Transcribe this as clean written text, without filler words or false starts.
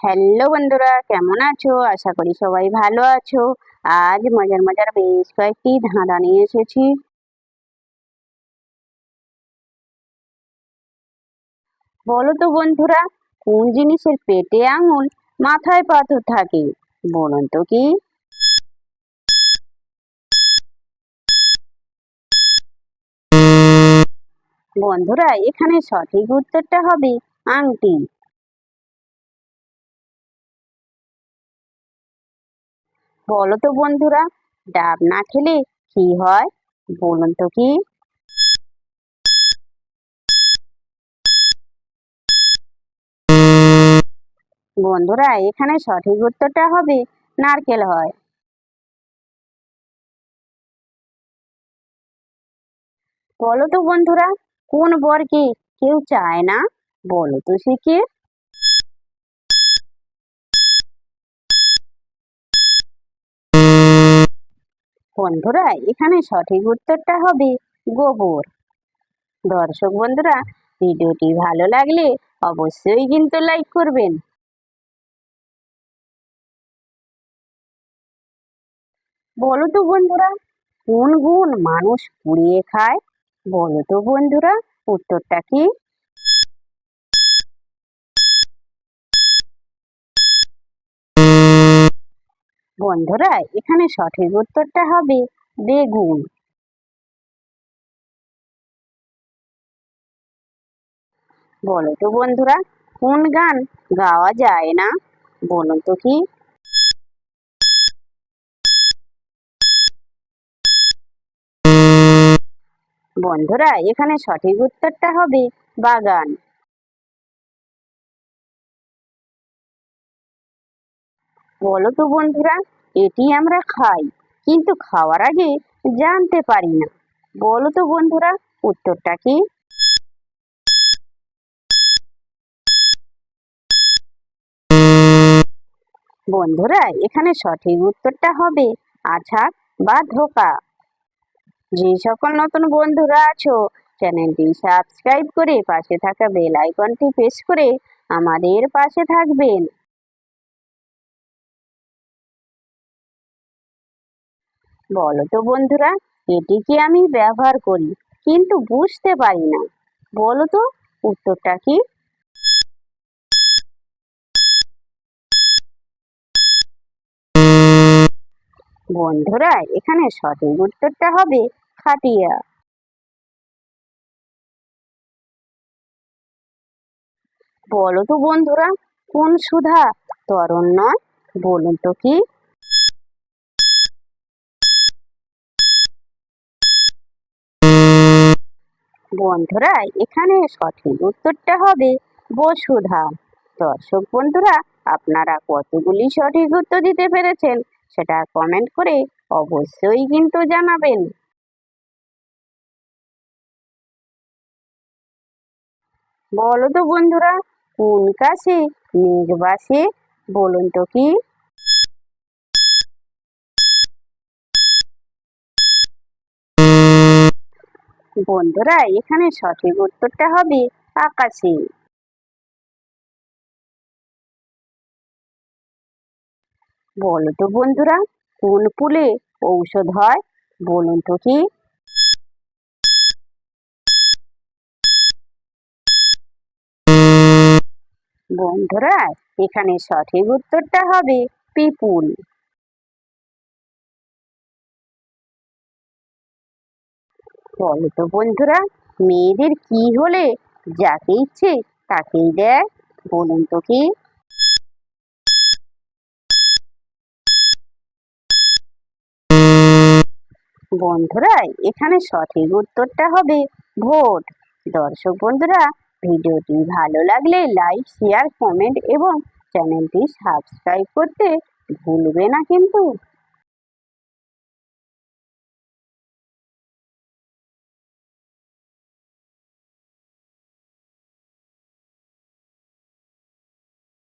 Hello বন্ধুরা, কেমন আছো? আশা করি সবাই ভালো আছো। আজ মজার মজার বেশ কয়েকটি ধাঁধা নিয়ে এসেছি। বলো তো বন্ধুরা, কোন জিনিসের পেটে আঙুল মাথায় পাথর থাকে? বলুন তো কি? বন্ধুরা, এখানে সঠিক উত্তরটা হবে আংটি। বলো তো বন্ধুরা, ডাব না খেলে কি হয়? বলুন তো কি? বন্ধুরা, এখানে সঠিক উত্তরটা হবে নারকেল হয়। বলো তো বন্ধুরা, কোন বরকে কেউ চায় না? বলো তো সে কে? বন্ধুরা, এখানে সঠিক উত্তরটা হবে গোবর। দর্শক বন্ধুরা, ভিডিওটি ভালো লাগলে অবশ্যই কিন্তু লাইক করবেন। বলো তো বন্ধুরা, কোন গুণ মানুষ পুড়িয়ে খায়? বলো তো বন্ধুরা, উত্তরটা কি? বন্ধুরা, এখানে সঠিক উত্তরটা হবে বেগুন। বলো তো বন্ধুরা, কোন গান গাওয়া যায় না? বলুন তো কি? বন্ধুরা, এখানে সঠিক উত্তরটা হবে বাগান। বলো তো বন্ধুরা, এটি আমরা খাই কিন্তু খাওয়ার আগে জানতে পারি না। বলো তো বন্ধুরা, উত্তরটা কি? বন্ধুরা, এখানে সঠিক উত্তরটা হবে আছাড় বা ধোঁকা। যে সকল নতুন বন্ধুরা আছো, চ্যানেলটি সাবস্ক্রাইব করে পাশে থাকা বেল আইকনটি প্রেস করে আমাদের পাশে থাকবেন। বলো তো বন্ধুরা, এটিকে আমি ব্যবহার করি কিন্তু বুঝতে পারি না। বলো তো, উত্তরটা কি? বন্ধুরা, এখানে সঠিক উত্তরটা হবে খাটিয়া। বলো তো বন্ধুরা, কোন সুধা তরল নয়? বলুন তো কি? বন্ধুরা, এখানে সঠিক উত্তরটা হবে বসুধা। দর্শক বন্ধুরা, আপনারা কতগুলি সঠিক উত্তর দিতে পেরেছেন সেটা কমেন্ট করে অবশ্যই কিন্তু জানাবেন। বলো তো বন্ধুরা, কোন কাছে মেঘ বাসে? বলুন তো কি? বন্ধুরা, এখানে সঠিক উত্তরটা হবে আকাশে। বলো তো বন্ধুরা, কোন ফুলে ঔষধ হয়? বলুন তো কি? বন্ধুরা, এখানে সঠিক উত্তরটা হবে পিপুল। বলো তো বন্ধুরা, মেয়েদের কি হলে যাকে ইচ্ছে তাকেই দেয়? বলুন তো কি? বন্ধুরা, এখানে সঠিক উত্তরটা হবে ভোট। দর্শক বন্ধুরা, ভিডিওটি ভালো লাগলে লাইক, শেয়ার, কমেন্ট এবং চ্যানেলটি সাবস্ক্রাইব করতে ভুলবে না কিন্তু।